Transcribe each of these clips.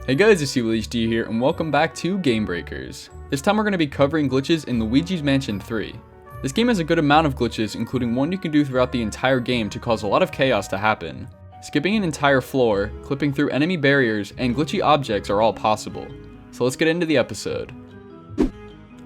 Hey guys, it's CWillyHD here, and welcome back to Game Breakers. This time we're going to be covering glitches in Luigi's Mansion 3. This game has a good amount of glitches, including one you can do throughout the entire game to cause a lot of chaos to happen. Skipping an entire floor, clipping through enemy barriers, and glitchy objects are all possible. So let's get into the episode.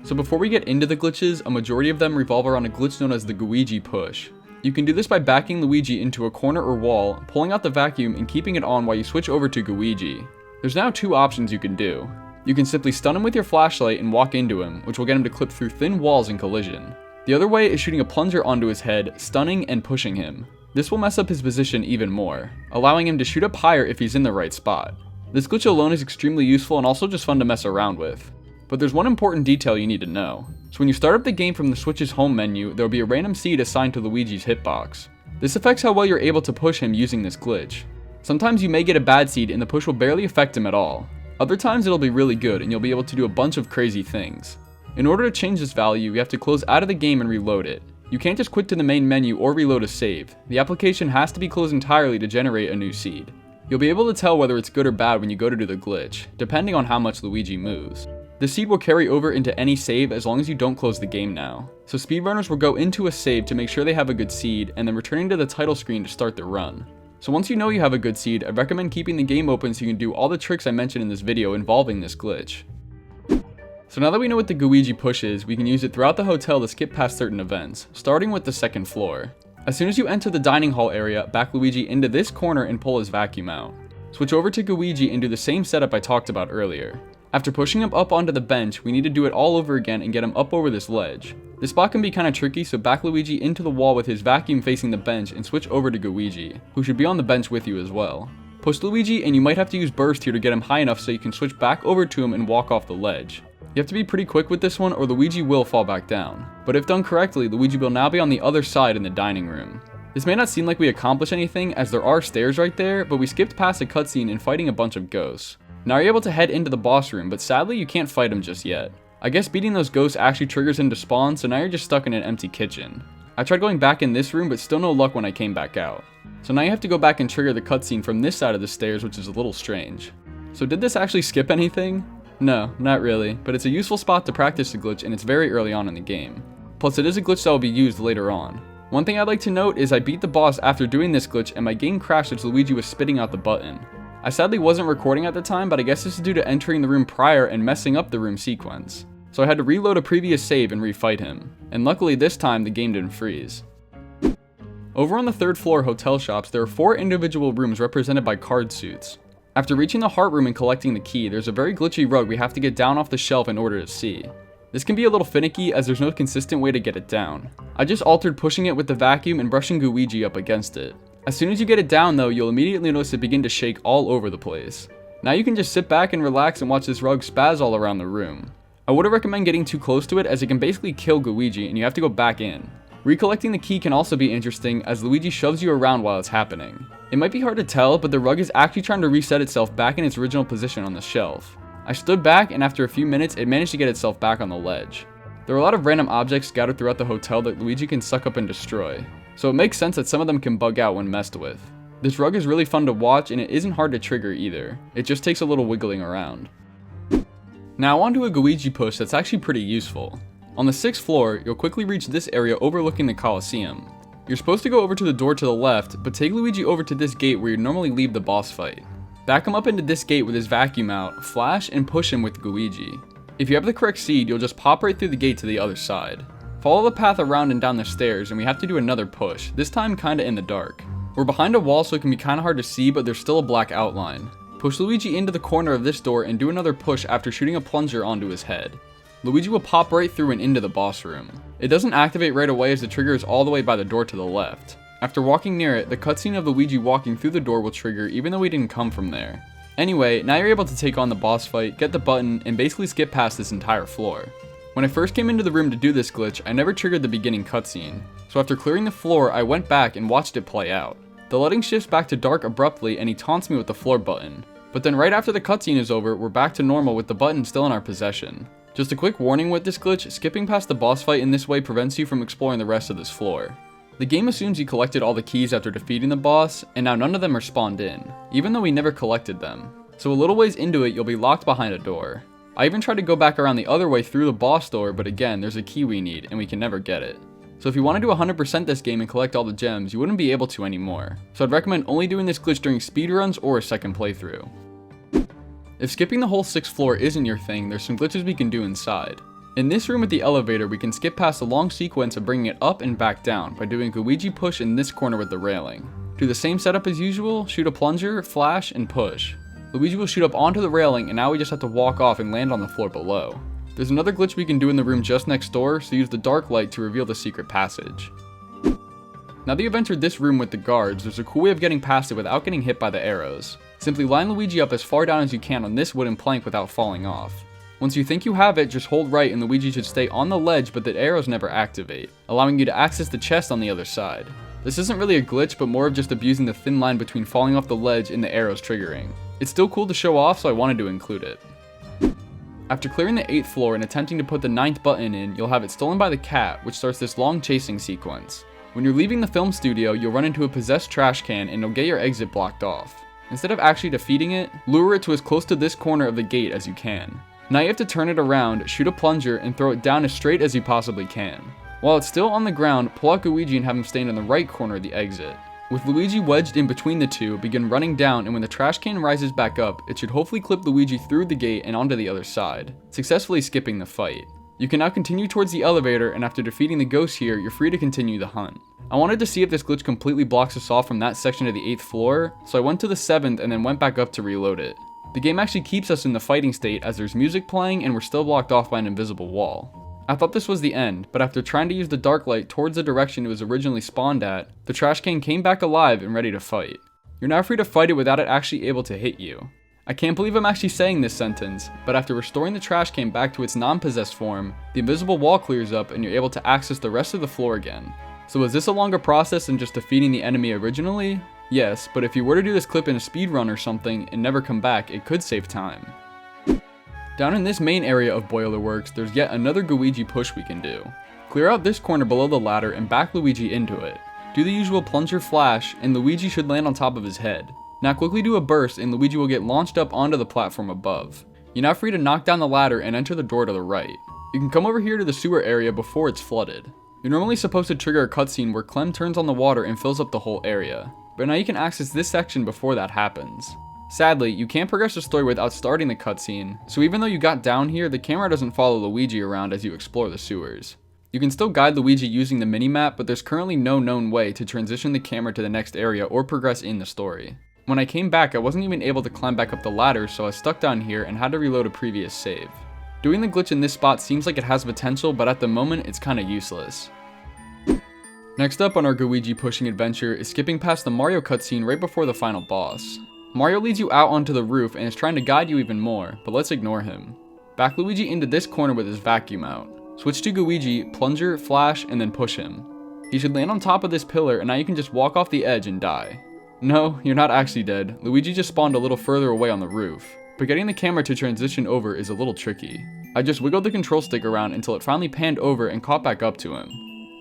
So before we get into the glitches, a majority of them revolve around a glitch known as the Gooigi Push. You can do this by backing Luigi into a corner or wall, pulling out the vacuum and keeping it on while you switch over to Gooigi. There's now two options you can do. You can simply stun him with your flashlight and walk into him, which will get him to clip through thin walls in collision. The other way is shooting a plunger onto his head, stunning and pushing him. This will mess up his position even more, allowing him to shoot up higher if he's in the right spot. This glitch alone is extremely useful and also just fun to mess around with. But there's one important detail you need to know. So when you start up the game from the Switch's home menu, there will be a random seed assigned to Luigi's hitbox. This affects how well you're able to push him using this glitch. Sometimes you may get a bad seed and the push will barely affect him at all. Other times it'll be really good and you'll be able to do a bunch of crazy things. In order to change this value, you have to close out of the game and reload it. You can't just quit to the main menu or reload a save. The application has to be closed entirely to generate a new seed. You'll be able to tell whether it's good or bad when you go to do the glitch, depending on how much Luigi moves. The seed will carry over into any save as long as you don't close the game now. So speedrunners will go into a save to make sure they have a good seed and then returning to the title screen to start their run. So once you know you have a good seed, I'd recommend keeping the game open so you can do all the tricks I mentioned in this video involving this glitch. So now that we know what the Gooigi Push is, we can use it throughout the hotel to skip past certain events, starting with the second floor. As soon as you enter the dining hall area, back Luigi into this corner and pull his vacuum out. Switch over to Gooigi and do the same setup I talked about earlier. After pushing him up onto the bench, we need to do it all over again and get him up over this ledge. This spot can be kinda tricky, so back Luigi into the wall with his vacuum facing the bench and switch over to Gooigi, who should be on the bench with you as well. Push Luigi and you might have to use burst here to get him high enough so you can switch back over to him and walk off the ledge. You have to be pretty quick with this one or Luigi will fall back down. But if done correctly, Luigi will now be on the other side in the dining room. This may not seem like we accomplished anything as there are stairs right there, but we skipped past a cutscene and fighting a bunch of ghosts. Now you're able to head into the boss room, but sadly you can't fight him just yet. I guess beating those ghosts actually triggers him to spawn, so now you're just stuck in an empty kitchen. I tried going back in this room, but still no luck when I came back out. So now you have to go back and trigger the cutscene from this side of the stairs, which is a little strange. So did this actually skip anything? No, not really, but it's a useful spot to practice the glitch and it's very early on in the game. Plus it is a glitch that will be used later on. One thing I'd like to note is I beat the boss after doing this glitch and my game crashed as Luigi was spitting out the button. I sadly wasn't recording at the time, but I guess this is due to entering the room prior and messing up the room sequence. So I had to reload a previous save and refight him. And luckily this time the game didn't freeze. Over on the third floor hotel shops, there are 4 individual rooms represented by card suits. After reaching the heart room and collecting the key, there's a very glitchy rug we have to get down off the shelf in order to see. This can be a little finicky as there's no consistent way to get it down. I just altered pushing it with the vacuum and brushing Gooigi up against it. As soon as you get it down though, you'll immediately notice it begin to shake all over the place. Now you can just sit back and relax and watch this rug spaz all around the room. I wouldn't recommend getting too close to it as it can basically kill Gooigi and you have to go back in. Recollecting the key can also be interesting as Luigi shoves you around while it's happening. It might be hard to tell, but the rug is actually trying to reset itself back in its original position on the shelf. I stood back and after a few minutes it managed to get itself back on the ledge. There are a lot of random objects scattered throughout the hotel that Luigi can suck up and destroy, so it makes sense that some of them can bug out when messed with. This rug is really fun to watch and it isn't hard to trigger either, it just takes a little wiggling around. Now onto a Gooigi Push that's actually pretty useful. On the 6th floor, you'll quickly reach this area overlooking the Coliseum. You're supposed to go over to the door to the left, but take Luigi over to this gate where you normally leave the boss fight. Back him up into this gate with his vacuum out, flash and push him with Gooigi. If you have the correct seed, you'll just pop right through the gate to the other side. Follow the path around and down the stairs and we have to do another push, this time kinda in the dark. We're behind a wall so it can be kinda hard to see, but there's still a black outline. Push Luigi into the corner of this door and do another push after shooting a plunger onto his head. Luigi will pop right through and into the boss room. It doesn't activate right away as the trigger is all the way by the door to the left. After walking near it, the cutscene of Luigi walking through the door will trigger even though we didn't come from there. Anyway, now you're able to take on the boss fight, get the button, and basically skip past this entire floor. When I first came into the room to do this glitch, I never triggered the beginning cutscene, so after clearing the floor, I went back and watched it play out. The lighting shifts back to dark abruptly and he taunts me with the floor button. But then right after the cutscene is over, we're back to normal with the button still in our possession. Just a quick warning with this glitch, skipping past the boss fight in this way prevents you from exploring the rest of this floor. The game assumes you collected all the keys after defeating the boss, and now none of them are spawned in, even though we never collected them. So a little ways into it, you'll be locked behind a door. I even tried to go back around the other way through the boss door, but again, there's a key we need, and we can never get it. So if you want to do 100% this game and collect all the gems, you wouldn't be able to anymore. So I'd recommend only doing this glitch during speedruns or a second playthrough. If skipping the whole 6th floor isn't your thing, there's some glitches we can do inside. In this room with the elevator, we can skip past the long sequence of bringing it up and back down by doing Gooigi Push in this corner with the railing. Do the same setup as usual, shoot a plunger, flash, and push. Luigi will shoot up onto the railing, and now we just have to walk off and land on the floor below. There's another glitch we can do in the room just next door, so use the dark light to reveal the secret passage. Now that you've entered this room with the guards, there's a cool way of getting past it without getting hit by the arrows. Simply line Luigi up as far down as you can on this wooden plank without falling off. Once you think you have it, just hold right and Luigi should stay on the ledge, but the arrows never activate, allowing you to access the chest on the other side. This isn't really a glitch, but more of just abusing the thin line between falling off the ledge and the arrows triggering. It's still cool to show off, so I wanted to include it. After clearing the 8th floor and attempting to put the 9th button in, you'll have it stolen by the cat, which starts this long chasing sequence. When you're leaving the film studio, you'll run into a possessed trash can and you'll get your exit blocked off. Instead of actually defeating it, lure it to as close to this corner of the gate as you can. Now you have to turn it around, shoot a plunger, and throw it down as straight as you possibly can. While it's still on the ground, pull out Luigi and have him stand in the right corner of the exit. With Luigi wedged in between the two, begin running down, and when the trash can rises back up, it should hopefully clip Luigi through the gate and onto the other side, successfully skipping the fight. You can now continue towards the elevator, and after defeating the ghost here, you're free to continue the hunt. I wanted to see if this glitch completely blocks us off from that section of the 8th floor, so I went to the 7th and then went back up to reload it. The game actually keeps us in the fighting state as there's music playing and we're still blocked off by an invisible wall. I thought this was the end, but after trying to use the dark light towards the direction it was originally spawned at, the trash can came back alive and ready to fight. You're now free to fight it without it actually able to hit you. I can't believe I'm actually saying this sentence, but after restoring the trash can back to its non-possessed form, the invisible wall clears up and you're able to access the rest of the floor again. So was this a longer process than just defeating the enemy originally? Yes, but if you were to do this clip in a speedrun or something and never come back, it could save time. Down in this main area of Boilerworks, there's yet another Gooigi Push we can do. Clear out this corner below the ladder and back Luigi into it. Do the usual plunger flash, and Luigi should land on top of his head. Now quickly do a burst and Luigi will get launched up onto the platform above. You're now free to knock down the ladder and enter the door to the right. You can come over here to the sewer area before it's flooded. You're normally supposed to trigger a cutscene where Clem turns on the water and fills up the whole area, but now you can access this section before that happens. Sadly, you can't progress the story without starting the cutscene, so even though you got down here, the camera doesn't follow Luigi around as you explore the sewers. You can still guide Luigi using the minimap, but there's currently no known way to transition the camera to the next area or progress in the story. When I came back, I wasn't even able to climb back up the ladder, so I was stuck down here and had to reload a previous save. Doing the glitch in this spot seems like it has potential, but at the moment, it's kinda useless. Next up on our Gooigi pushing adventure is skipping past the Mario cutscene right before the final boss. Mario leads you out onto the roof and is trying to guide you even more, but let's ignore him. Back Luigi into this corner with his vacuum out. Switch to Gooigi, plunger, flash, and then push him. He should land on top of this pillar and now you can just walk off the edge and die. No, you're not actually dead. Luigi just spawned a little further away on the roof, but getting the camera to transition over is a little tricky. I just wiggled the control stick around until it finally panned over and caught back up to him.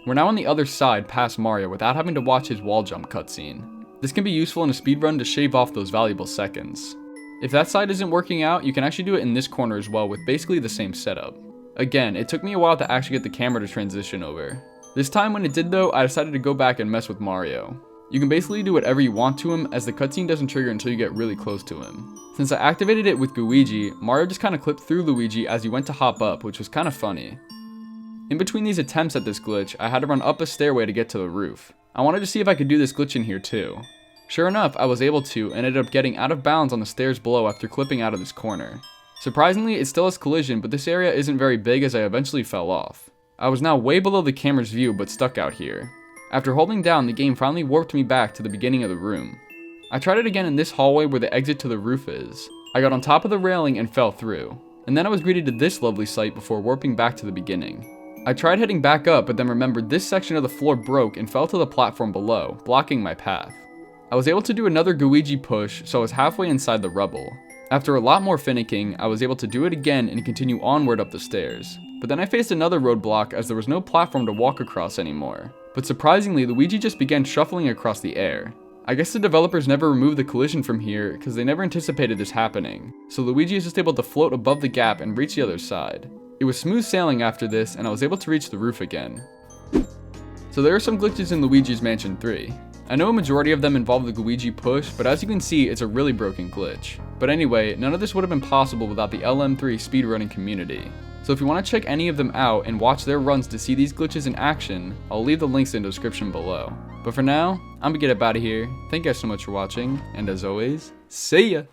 We're now on the other side past Mario without having to watch his wall jump cutscene. This can be useful in a speedrun to shave off those valuable seconds. If that side isn't working out, you can actually do it in this corner as well with basically the same setup. Again, it took me a while to actually get the camera to transition over. This time when it did though, I decided to go back and mess with Mario. You can basically do whatever you want to him as the cutscene doesn't trigger until you get really close to him. Since I activated it with Gooigi, Mario just kinda clipped through Luigi as he went to hop up, which was kinda funny. In between these attempts at this glitch, I had to run up a stairway to get to the roof. I wanted to see if I could do this glitch in here too. Sure enough, I was able to, and ended up getting out of bounds on the stairs below after clipping out of this corner. Surprisingly, it still has collision, but this area isn't very big as I eventually fell off. I was now way below the camera's view, but stuck out here. After holding down, the game finally warped me back to the beginning of the room. I tried it again in this hallway where the exit to the roof is. I got on top of the railing and fell through, and then I was greeted to this lovely sight before warping back to the beginning. I tried heading back up, but then remembered this section of the floor broke and fell to the platform below, blocking my path. I was able to do another Gooigi push, so I was halfway inside the rubble. After a lot more finicking, I was able to do it again and continue onward up the stairs. But then I faced another roadblock as there was no platform to walk across anymore. But surprisingly, Luigi just began shuffling across the air. I guess the developers never removed the collision from here because they never anticipated this happening, so Luigi is just able to float above the gap and reach the other side. It was smooth sailing after this, and I was able to reach the roof again. So there are some glitches in Luigi's Mansion 3. I know a majority of them involve the Gooigi Push, but as you can see, it's a really broken glitch. But anyway, none of this would have been possible without the LM3 speedrunning community. So if you want to check any of them out and watch their runs to see these glitches in action, I'll leave the links in the description below. But for now, I'm gonna get up out of here. Thank you guys so much for watching, and as always, see ya!